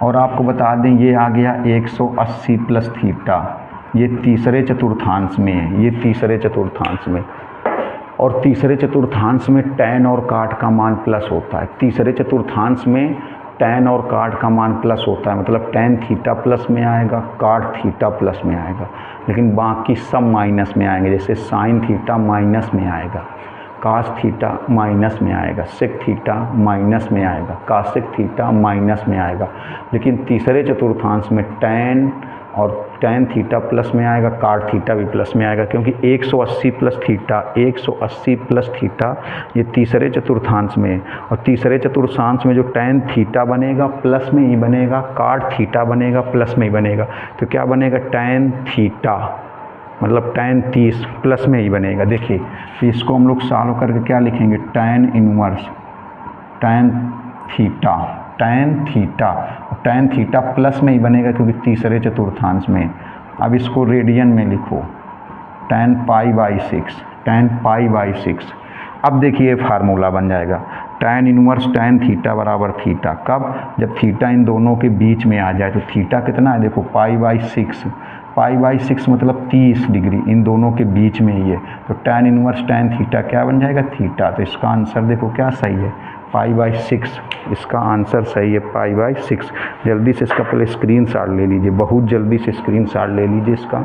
Speaker 1: और आपको बता दें ये आ गया 180 प्लस थीटा, ये तीसरे चतुर्थांश में है, ये तीसरे चतुर्थांश में। और तीसरे चतुर्थांश में tan और काट का मान प्लस होता है। तीसरे चतुर्थांश में tan और काट का मान प्लस होता है, मतलब tan थीटा प्लस में आएगा, काट थीटा प्लस में आएगा, लेकिन बाकी सब माइनस में आएंगे। जैसे साइन थीटा माइनस में आएगा, कास थीटा माइनस में आएगा, सेक थीटा माइनस में आएगा, कासेक थीटा माइनस में आएगा। लेकिन तीसरे चतुर्थांश में tan और tan थीटा प्लस में आएगा, काट थीटा भी प्लस में आएगा, क्योंकि 180 प्लस थीटा, 180 प्लस थीटा ये तीसरे चतुर्थांश में। और तीसरे चतुर्थांश में जो tan थीटा बनेगा प्लस में ही बनेगा, काट थीटा बनेगा प्लस में ही बनेगा। तो क्या बनेगा tan थीटा, मतलब tan 30 प्लस में ही बनेगा। देखिए तो इसको हम लोग सॉल्व करके क्या लिखेंगे, tan inverse tan theta, tan theta plus में ही बनेगा क्योंकि तीसरे चतुर्थांश में। अब इसको रेडियन में लिखो, tan पाई बाई 6। अब देखिए फार्मूला बन जाएगा tan इनवर्स tan थीटा बराबर थीटा। कब, जब थीटा इन दोनों के बीच में आ जाए। तो थीटा कितना है देखो, पाई बाई 6 मतलब 30 डिग्री, इन दोनों के बीच में ही है। तो tan इनवर्स tan थीटा क्या बन जाएगा, थीटा। तो इसका आंसर देखो क्या सही है, पाई/6। इसका आंसर सही है पाई/6। जल्दी से इसका पहले स्क्रीनशॉट ले लीजिए, बहुत जल्दी से स्क्रीनशॉट ले लीजिए इसका।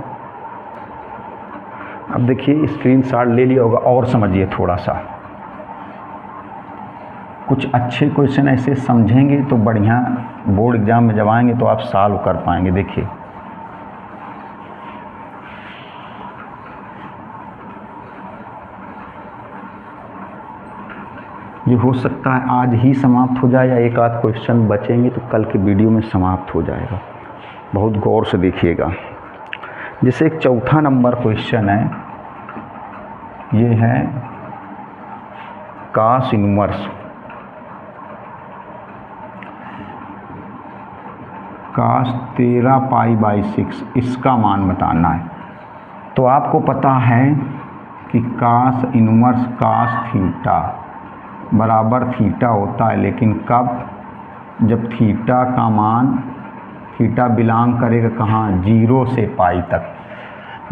Speaker 1: अब देखिए स्क्रीनशॉट ले लिया होगा, और समझिए थोड़ा सा। कुछ अच्छे क्वेश्चन ऐसे समझेंगे तो बढ़िया बोर्ड एग्जाम में जब आएंगे तो आप सॉल्व कर पाएंगे। देखिए ये हो सकता है आज ही समाप्त हो जाए, या एक आध क्वेश्चन बचेंगे तो कल के वीडियो में समाप्त हो जाएगा। बहुत गौर से देखिएगा। जैसे एक चौथा नंबर क्वेश्चन है, ये है कास इनवर्स, कास 13 पाई/6, इसका मान बताना है। तो आपको पता है कि कास इनवर्स कास थीटा बराबर थीटा होता है, लेकिन कब, जब थीटा का मान, थीटा बिलोंग करेगा कहाँ, 0 से पाई तक,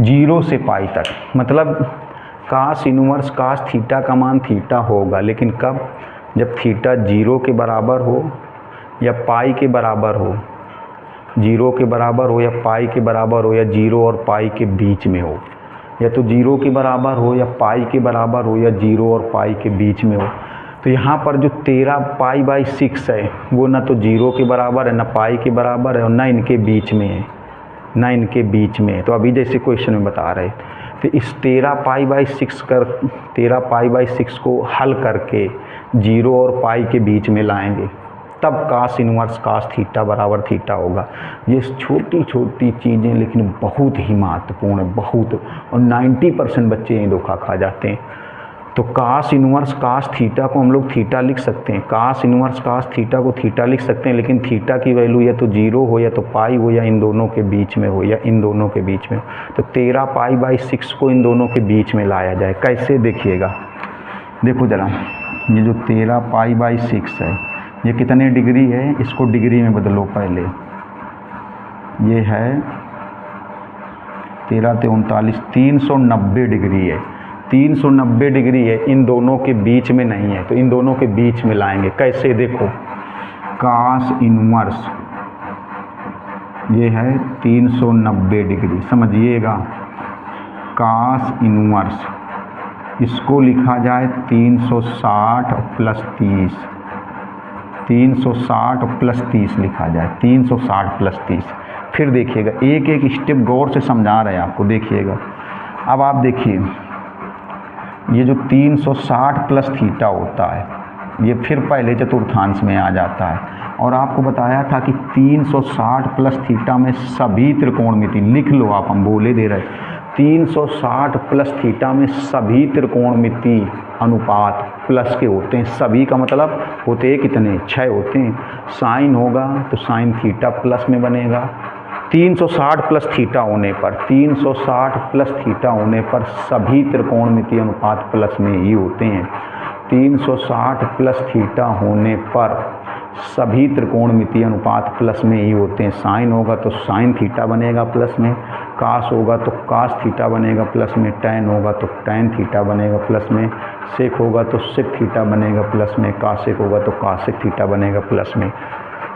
Speaker 1: 0 से पाई तक। मतलब कास इनवर्स कास थीटा का मान थीटा होगा, लेकिन कब, जब थीटा 0 के बराबर हो या पाई के बराबर हो, 0 के बराबर हो या पाई के बराबर हो, या 0 और पाई के बीच में हो, या तो 0 के बराबर हो या पाई के बराबर हो, या 0 और पाई के बीच में हो। तो यहाँ पर जो 13 पाई/6 है वो ना तो 0 के बराबर है, ना पाई के बराबर है, और ना इनके बीच में है, ना इनके बीच में है। तो अभी जैसे क्वेश्चन में बता रहे, तो इस 13 पाई/6 को हल करके 0 और पाई के बीच में लाएंगे, तब कास इनवर्स कास थीटा बराबर थीटा होगा। ये छोटी छोटी चीज़ें लेकिन बहुत ही महत्वपूर्ण है, बहुत। और 90% बच्चे यही धोखा खा जाते हैं। तो कास इनवर्स कास थीटा को हम लोग थीटा लिख सकते हैं, कास इनवर्स कास थीटा को थीटा लिख सकते हैं, लेकिन थीटा की वैल्यू या तो 0 हो, या तो पाई हो, या इन दोनों के बीच में हो, या इन दोनों के बीच में हो। तो 13 पाई/6 को इन दोनों के बीच में लाया जाए, कैसे देखिएगा। देखो ज़रा, ये जो 13 पाई/6 है ये कितने डिग्री है, इसको डिग्री में बदलो पहले। ये है 13 × 39, 390 डिग्री है, 390 डिग्री है, इन दोनों के बीच में नहीं है। तो इन दोनों के बीच में लाएंगे, कैसे देखो, कास इनवर्स ये है 390 डिग्री, समझिएगा। कास इनवर्स इसको लिखा जाए 360 प्लस 30, 360 प्लस 30 लिखा जाए, 360 प्लस 30। फिर देखिएगा, एक एक स्टेप गौर से समझा रहे हैं आपको, देखिएगा। अब आप देखिए, ये जो 360 प्लस थीटा होता है, ये फिर पहले चतुर्थांश में आ जाता है। और आपको बताया था कि 360 प्लस थीटा में सभी त्रिकोणमिति, लिख लो आप, हम बोले दे रहे, 360 प्लस थीटा में सभी त्रिकोणमिति अनुपात प्लस के होते हैं। सभी का मतलब होते हैं कितने, 6 होते हैं। साइन होगा तो साइन थीटा प्लस में बनेगा। 360 प्लस थीटा होने पर, 360 प्लस थीटा होने पर सभी त्रिकोणमिति अनुपात प्लस में ही होते हैं। 360 प्लस थीटा होने पर सभी त्रिकोणमिति अनुपात प्लस में ही होते हैं। साइन होगा तो साइन थीटा बनेगा प्लस में, कास होगा तो कास थीटा बनेगा प्लस में, टैन होगा तो टैन थीटा बनेगा प्लस में, सेक होगा तो सेक थीटा बनेगा प्लस में, कासेक होगा तो कासेक थीटा बनेगा प्लस में।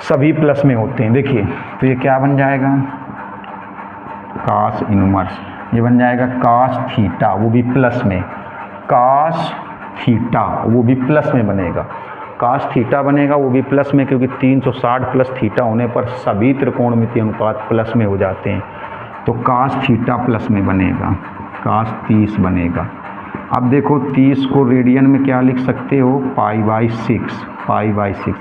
Speaker 1: सभी प्लस में होते हैं। देखिए तो ये क्या बन जाएगा, कास इनवर्स, ये बन जाएगा कास थीटा, वो भी प्लस में, कास थीटा वो भी प्लस में बनेगा, कास थीटा बनेगा वो भी प्लस में, क्योंकि 360 प्लस थीटा होने पर सभी त्रिकोणमिति अनुपात प्लस में हो जाते हैं। तो कास थीटा प्लस में बनेगा, कास 30 बनेगा। अब देखो 30 को रेडियन में क्या लिख सकते हो, π/6, π/6।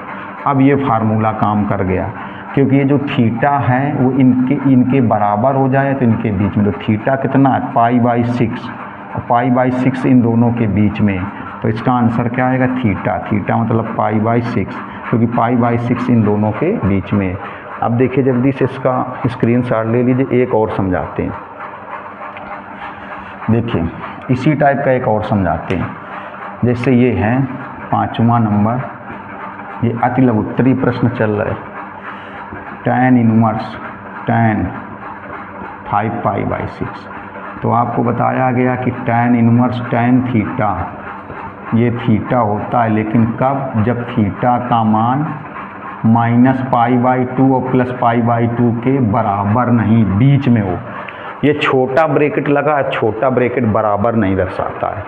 Speaker 1: अब ये फार्मूला काम कर गया, क्योंकि ये जो थीटा है वो इनके बराबर हो जाए तो इनके बीच में, तो थीटा कितना है, π/6, और π/6 इन दोनों के बीच में, तो इसका आंसर क्या आएगा, थीटा। थीटा मतलब π/6, क्योंकि π/6 इन दोनों के बीच में। अब देखिए जल्दी से इसका स्क्रीनशॉट ले लीजिए, एक और समझाते हैं। देखिए इसी टाइप का एक और समझाते हैं। जैसे ये है 5वां नंबर, ये अति लघुत्तरी प्रश्न चल रहा है, tan इनवर्स tan 5π/6। तो आपको बताया गया कि tan इनवर्स tan थीटा, ये थीटा होता है, लेकिन कब, जब थीटा का मान -π/2 और +π/2 के बराबर नहीं, बीच में हो। ये छोटा ब्रैकेट लगा है, छोटा ब्रैकेट बराबर नहीं दर्शाता है,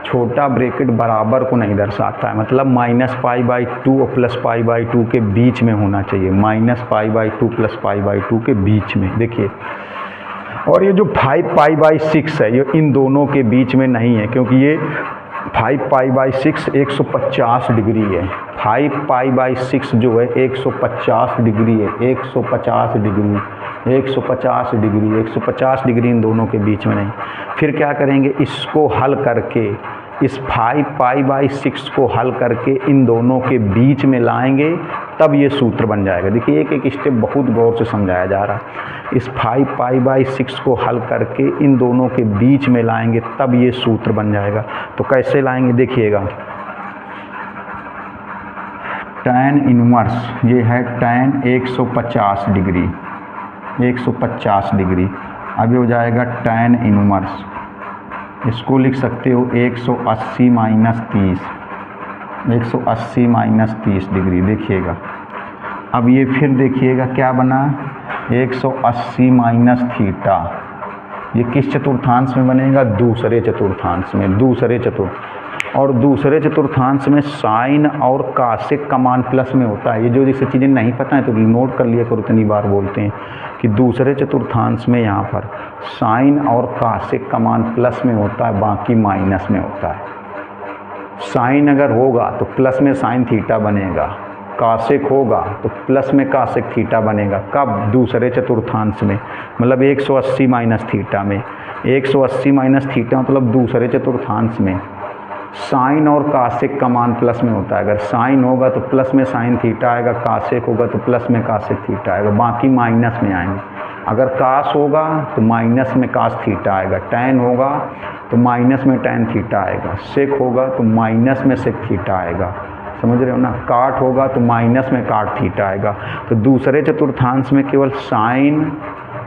Speaker 1: छोटा ब्रैकेट बराबर को नहीं दर्शाता है, मतलब -π/2 और +π/2 के बीच में होना चाहिए, -π/2 +π/2 के बीच में। देखिए, और ये जो 5π/6 है ये इन दोनों के बीच में नहीं है, क्योंकि ये 5π/6 150 डिग्री है। 5π/6 जो है 150 डिग्री है, 150 डिग्री, 150 डिग्री, 150 डिग्री इन दोनों के बीच में नहीं। फिर क्या करेंगे, इसको हल करके, इस 5π/6 को हल करके इन दोनों के बीच में लाएंगे, तब ये सूत्र बन जाएगा। देखिए एक एक स्टेप बहुत गौर से समझाया जा रहा है। इस 5π/6 को हल करके इन दोनों के बीच में लाएंगे, तब ये सूत्र बन जाएगा। तो कैसे लाएंगे, देखिएगा, tan इनवर्स, ये है tan 150 डिग्री, 150 डिग्री। अब ये हो जाएगा tan इनवर्स, इसको लिख सकते हो 180 - 30, 180 - 30 डिग्री। देखिएगा अब ये फिर देखिएगा क्या बना, 180 - थीटा, ये किस चतुर्थांश में बनेगा, दूसरे चतुर्थांश में, दूसरे चतुर्थ। और दूसरे चतुर्थांश में साइन और कासेक का मान प्लस में होता है। ये जो जैसे चीज़ें नहीं पता है तो नोट कर लिया करो, इतनी बार बोलते हैं कि दूसरे चतुर्थांश में यहाँ पर साइन और कासेक का मान प्लस में होता है, बाकी माइनस में होता है। साइन अगर होगा तो प्लस में साइन थीटा बनेगा, कासेक होगा तो प्लस में कासेक थीटा बनेगा। कब, दूसरे चतुर्थांश में, मतलब 180 - थीटा में। 180 - थीटा मतलब दूसरे चतुर्थांश में साइन और कासेक का मान प्लस में होता है। अगर साइन होगा तो प्लस में साइन थीटा आएगा, कासेक होगा तो प्लस में कासेक थीटा आएगा, बाकी माइनस में आएंगे। अगर कास होगा तो माइनस में कास थीटा आएगा, टैन होगा तो माइनस में टैन थीटा आएगा, सेक होगा तो माइनस में सेक थीटा आएगा। समझ रहे हो ना, काट होगा तो माइनस में काट थीटा आएगा। तो दूसरे चतुर्थांश में केवल साइन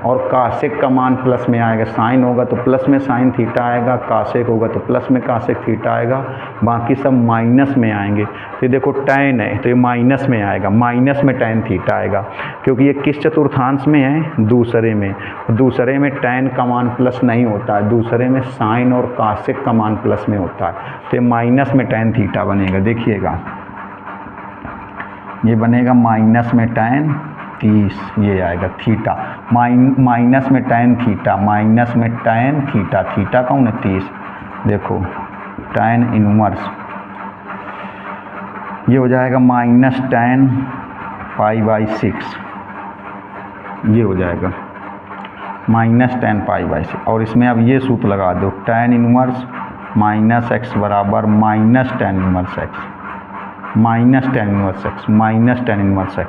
Speaker 1: और कासेक का मान प्लस में आएगा। साइन होगा तो प्लस में साइन थीटा आएगा, कासेक होगा तो प्लस में कासेक थीटा आएगा, बाकी सब माइनस में आएंगे। तो देखो टैन है तो ये माइनस में आएगा, माइनस में टैन थीटा आएगा, क्योंकि ये किस चतुर्थांश में है, दूसरे में। दूसरे में टैन का मान प्लस नहीं होता है, दूसरे में साइन और कासेक का मान प्लस में होता है, तो ये माइनस में टैन थीटा बनेगा। देखिएगा ये बनेगा माइनस में टैन 30 ये आएगा थीटा, माइनस में tan थीटा, माइनस में tan थीटा, थीटा का 29, देखो tan इनवर्स ये हो जाएगा माइनस tan π/6, ये हो जाएगा माइनस tan π/6। और इसमें अब ये सूत्र लगा दो, tan इनवर्स माइनस x बराबर minus tan inverse x, minus tan inverse x, minus tan inverse x,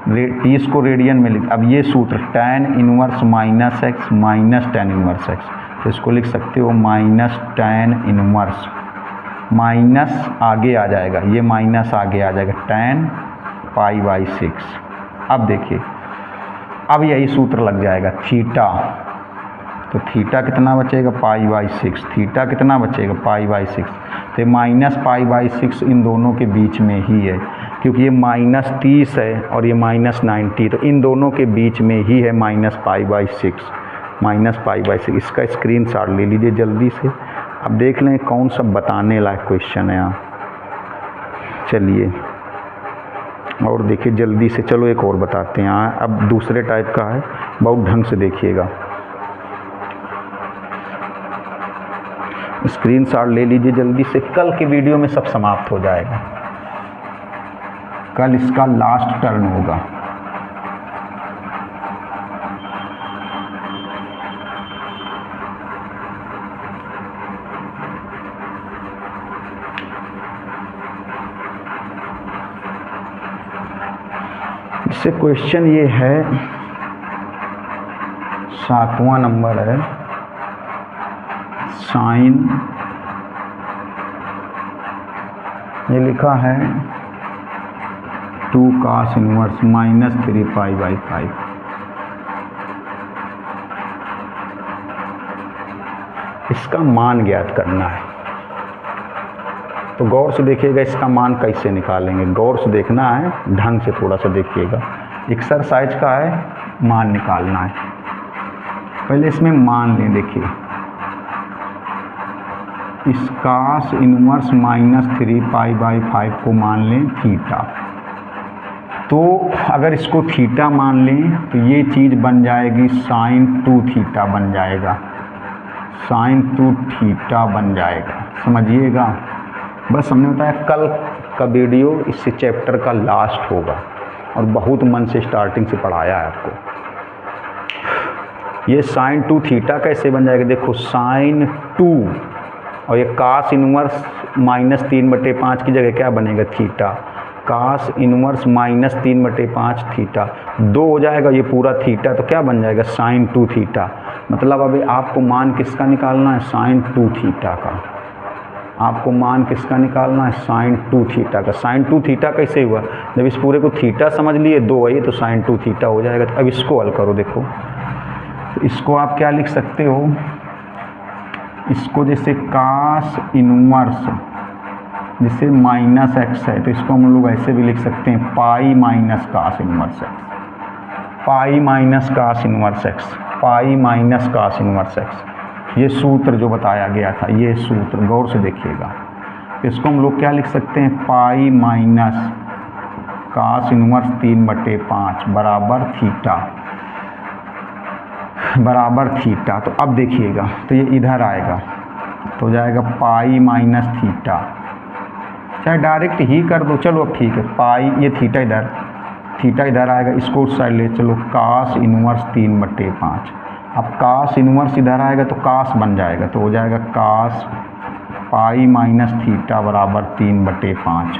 Speaker 1: 30 को रेडियन में लिख। अब ये सूत्र tan inverse minus x minus tan inverse x, तो इसको लिख सकते हो माइनस tan इनवर्स, माइनस आगे आ जाएगा, ये माइनस आगे आ जाएगा tan π/6। अब देखिए अब यही सूत्र लग जाएगा थीटा, तो थीटा कितना बचेगा π/6, थीटा कितना बचेगा π/6, तो माइनस π/6 इन दोनों के बीच में ही है, क्योंकि ये माइनस 30 है और ये माइनस 90, तो इन दोनों के बीच में ही है माइनस π/6, माइनस π/6। इसका स्क्रीनशॉट ले लीजिए जल्दी से। अब देख लें कौन सा बताने लायक क्वेश्चन है यहाँ, चलिए और देखिए जल्दी से। चलो एक और बताते हैं यहाँ, अब दूसरे टाइप का है, बहुत ढंग से देखिएगा, स्क्रीनशॉट ले लीजिए जल्दी से, कल के वीडियो में सब समाप्त हो जाएगा, कल इसका लास्ट टर्न होगा। इससे क्वेश्चन ये है, 7वां नंबर है, साइन, ये लिखा है 2 cos इनवर्स माइनस 3π/5। इसका मान ज्ञात करना है, तो गौर से देखिएगा इसका मान कैसे निकालेंगे, गौर से देखना है, ढंग से थोड़ा सा देखिएगा। एक्सरसाइज का है, मान निकालना है। पहले इसमें मान लें, देखिए इस cos इनवर्स माइनस 3π/5 को मान लें थीटा, तो अगर इसको थीटा मान लें तो ये चीज़ बन जाएगी sin 2 थीटा बन जाएगा, sin 2 थीटा बन जाएगा, समझिएगा। बस हमने बताया कल का वीडियो इससे चैप्टर का लास्ट होगा और बहुत मन से स्टार्टिंग से पढ़ाया है आपको। ये sin 2 थीटा कैसे बन जाएगा, देखो sin 2 और ये cos इनवर्स माइनस 3/5 की जगह क्या बनेगा theta, cos inverse minus 3/5 theta, 2 हो जाएगा ये पूरा थीटा, तो क्या बन जाएगा sin 2 थीटा। मतलब अभी आपको मान किसका निकालना है, sin 2 थीटा का, आपको मान किसका निकालना है, sin 2 थीटा का। sin 2 थीटा कैसे हुआ, जब इस पूरे को थीटा समझ लिए 2 है तो sin 2 थीटा हो जाएगा। तो अब इसको हल करो, देखो तो इसको आप क्या लिख सकते हो, इसको जैसे cos इनवर्स जिससे माइनस x है, तो इसको हम लोग ऐसे भी लिख सकते हैं pi minus cos inverse x, pi minus cos inverse x, pi minus cos inverse x। ये सूत्र जो बताया गया था, ये सूत्र गौर से देखिएगा। इसको हम लोग क्या लिख सकते हैं, पाई माइनस cos इनवर्स 3/5 बराबर थीटा, बराबर थीटा। तो अब देखिएगा, तो ये इधर आएगा तो हो जाएगा पाई माइनस थीटा, चाहे डायरेक्ट ही कर दो, चलो अब ठीक है, पाई ये थीटा इधर आएगा, इसको उस साइड ले चलो, cos इनवर्स 3/5। अब cos इनवर्स इधर आएगा तो cos बन जाएगा, तो हो जाएगा cos पाई माइनस थीटा बराबर 3/5।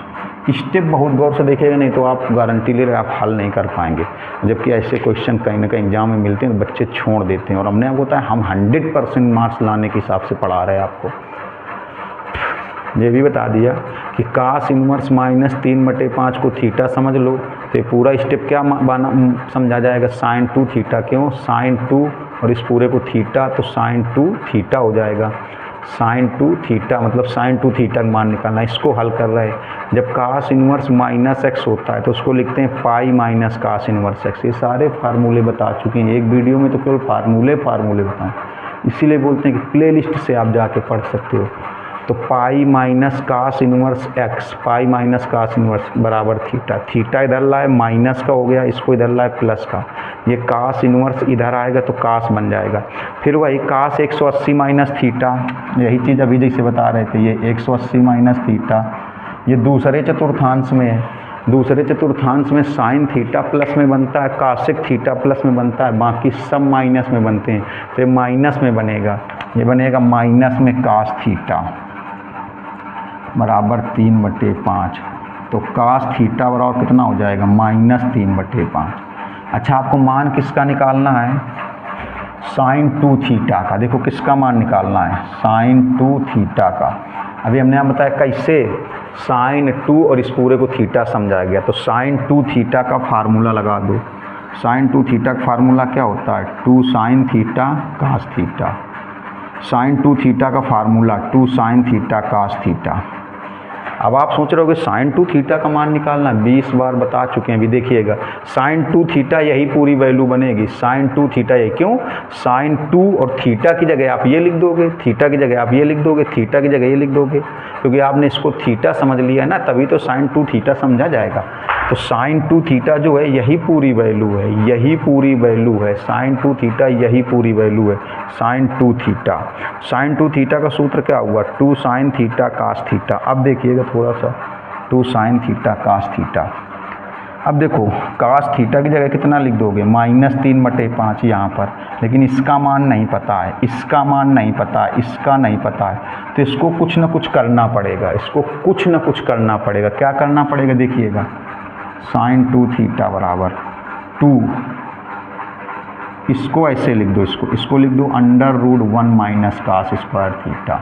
Speaker 1: स्टेप बहुत गौर से देखिएगा, नहीं तो आप गारंटी ले रहे आप हल नहीं कर पाएंगे। जबकि ऐसे क्वेश्चन कहीं ना कहीं एग्जाम में मिलते हैं तो बच्चे छोड़ देते हैं, और हमने आपको बताया हम 100% मार्क्स लाने के हिसाब से पढ़ा रहे हैं आपको। ये भी बता दिया कि cos इनवर्स माइनस 3/5 को थीटा समझ लो, तो ये पूरा स्टेप क्या समझा जाएगा, sin 2 थीटा। क्यों sin 2 और इस पूरे को थीटा, तो sin 2 थीटा हो जाएगा, sin 2 थीटा मतलब sin 2 थीटा का मान निकालना। इसको हल कर रहे हैं, जब cos इनवर्स माइनस x होता है तो उसको लिखते हैं pi minus cos inverse x। ये सारे फार्मूले बता चुके हैं, एक वीडियो में तो केवल फार्मूले बताएं, इसीलिए बोलते हैं कि प्ले लिस्ट से आप जाके पढ़ सकते हो। तो pi minus cos inverse X, pi minus cos inverse बराबर थीटा। थीटा इधर लाए माइनस का हो गया, इसको इधर लाए प्लस का, ये कास इनवर्स इधर आएगा तो कास बन जाएगा। फिर वही कास 180 माइनस थीटा, यही चीज़ अभी जैसे बता रहे थे, ये 180 माइनस थीटा, ये दूसरे चतुर्थांश में है। दूसरे चतुर्थांश में साइन थीटा प्लस में बनता है, कासिक थीटा प्लस में बनता है, बाकी सब माइनस में बनते हैं। तो ये माइनस में बनेगा, ये बनेगा माइनस में कास थीटा बराबर 3/5। तो कास थीटा बराबर कितना हो जाएगा, -3/5। अच्छा, आपको मान किसका निकालना है, साइन 2 थीटा का। देखो किसका मान निकालना है, साइन 2 थीटा का। अभी हमने यहाँ बताया कैसे, साइन 2 और इस पूरे को थीटा समझाया गया। तो साइन 2 थीटा का फार्मूला लगा दो। साइन 2 थीटा का फार्मूला क्या होता है, 2 sine theta cos theta. Sine 2 theta का formula 2 sine theta cos theta. अब आप सोच रहे हो कि साइन 2 थीटा का मान निकालना, 20 बार बता चुके हैं। अभी देखिएगा, साइन 2 थीटा यही पूरी वैल्यू बनेगी, साइन 2 थीटा ये। क्यों, साइन 2 और थीटा की जगह आप ये लिख दोगे, थीटा की जगह आप ये लिख दोगे, थीटा की जगह ये लिख दोगे, क्योंकि आपने इसको थीटा समझ लिया है ना, तभी तो साइन 2 थीटा समझा जाएगा। तो साइन 2 थीटा जो है यही पूरी वैल्यू है, यही पूरी वैल्यू है, साइन 2 थीटा यही पूरी वैल्यू है, साइन 2 थीटा। साइन 2 थीटा का सूत्र क्या हुआ, 2 साइन थीटा कास थीटा। अब देखिएगा थोड़ा सा, 2 साइन थीटा कास थीटा। अब देखो कास थीटा की जगह कितना लिख दोगे, -3/5 यहाँ पर, लेकिन इसका मान नहीं पता है, इसका मान नहीं पता है, इसका नहीं पता है, तो इसको कुछ ना कुछ करना पड़ेगा, इसको कुछ ना कुछ करना पड़ेगा। क्या करना पड़ेगा, देखिएगा, साइन 2 थीटा बराबर 2, इसको ऐसे लिख दो, इसको लिख दो √1 माइनस कास स्क्वायर थीटा,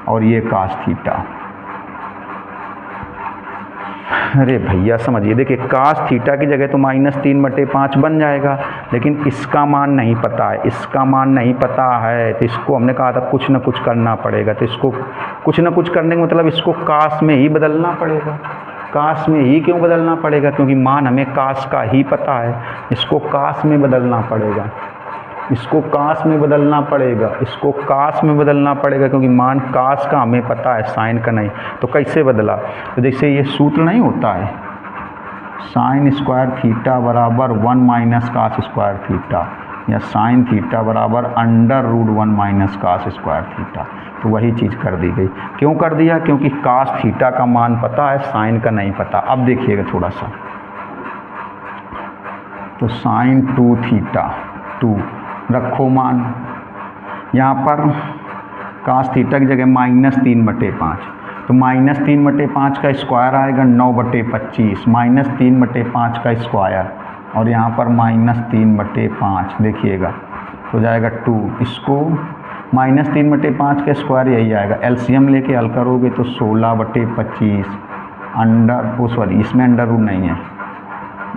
Speaker 1: और ये कास थीटा। अरे भैया समझिए, देखिए कास थीटा की जगह तो -3/5 बन जाएगा, लेकिन इसका मान नहीं पता है, इसका मान नहीं पता है, तो इसको हमने कहा था कुछ ना कुछ करना पड़ेगा। तो इसको कुछ ना कुछ करने का मतलब इसको कास में ही बदलना पड़ेगा। कास में ही क्यों बदलना पड़ेगा, क्योंकि मान हमें कास का ही पता है, इसको कास में बदलना पड़ेगा, इसको कास में बदलना पड़ेगा, इसको कास में बदलना पड़ेगा, क्योंकि मान कास का हमें पता है, साइन का नहीं। तो कैसे बदला, तो जैसे ये सूत्र नहीं होता है, साइन स्क्वायर थीटा बराबर 1 माइनस कास स्क्वायर थीटा, या साइन थीटा बराबर √1 माइनस कास स्क्वायर थीटा। तो वही चीज़ कर दी गई। क्यों कर दिया, क्योंकि कास थीटा का मान पता है, साइन का नहीं पता। अब देखिएगा थोड़ा सा, तो साइन 2 थीटा 2 रखो मान, यहाँ पर कास थीटा की जगह -3/5, तो -3/5 का स्क्वायर आएगा 9/25, -3/5 का स्क्वायर, और यहाँ पर -3/5 देखिएगा तो जाएगा 2, इसको -3/5 का स्क्वायर यही आएगा, एलसीएम लेके हल करोगे तो 16/25 इसमें अंडर रूट नहीं है,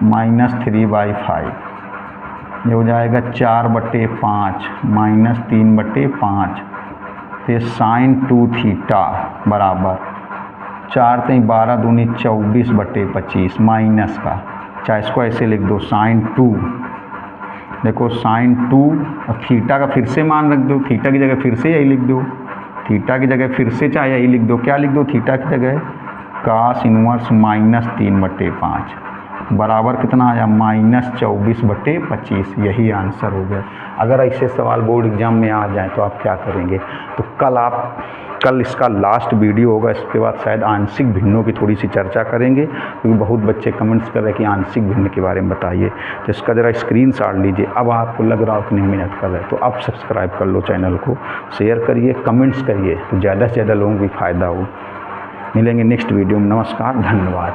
Speaker 1: -3/5, ये हो जाएगा 4/5 -3/5। तो साइन 2 थीटा बराबर 4 × 12 दूनी 24/25 माइनस का, चाहे इसको ऐसे लिख दो, साइन 2, देखो साइन 2 और थीटा का फिर से मान रख दो, थीटा की जगह फिर से यही लिख दो, थीटा की जगह फिर से चाहे यही लिख दो, क्या लिख दो, थीटा की जगह कास इनवर्स -3/5 बराबर कितना आया, -24/25। यही आंसर हो गया। अगर ऐसे सवाल बोर्ड एग्जाम में आ जाए तो आप क्या करेंगे, तो कल इसका लास्ट वीडियो होगा, इसके बाद शायद आंशिक भिन्नों की थोड़ी सी चर्चा करेंगे, क्योंकि बहुत बच्चे कमेंट्स कर रहे हैं कि आंशिक भिन्न के बारे में बताइए। तो इसका ज़रा स्क्रीनशॉट लीजिए। अब आपको लग रहा हो कि नहीं मेहनत कर रहे, तो अब सब्सक्राइब कर लो चैनल को, शेयर करिए, कमेंट्स करिए, तो ज़्यादा से ज़्यादा लोगों को फ़ायदा हो। मिलेंगे नेक्स्ट वीडियो में। नमस्कार, धन्यवाद।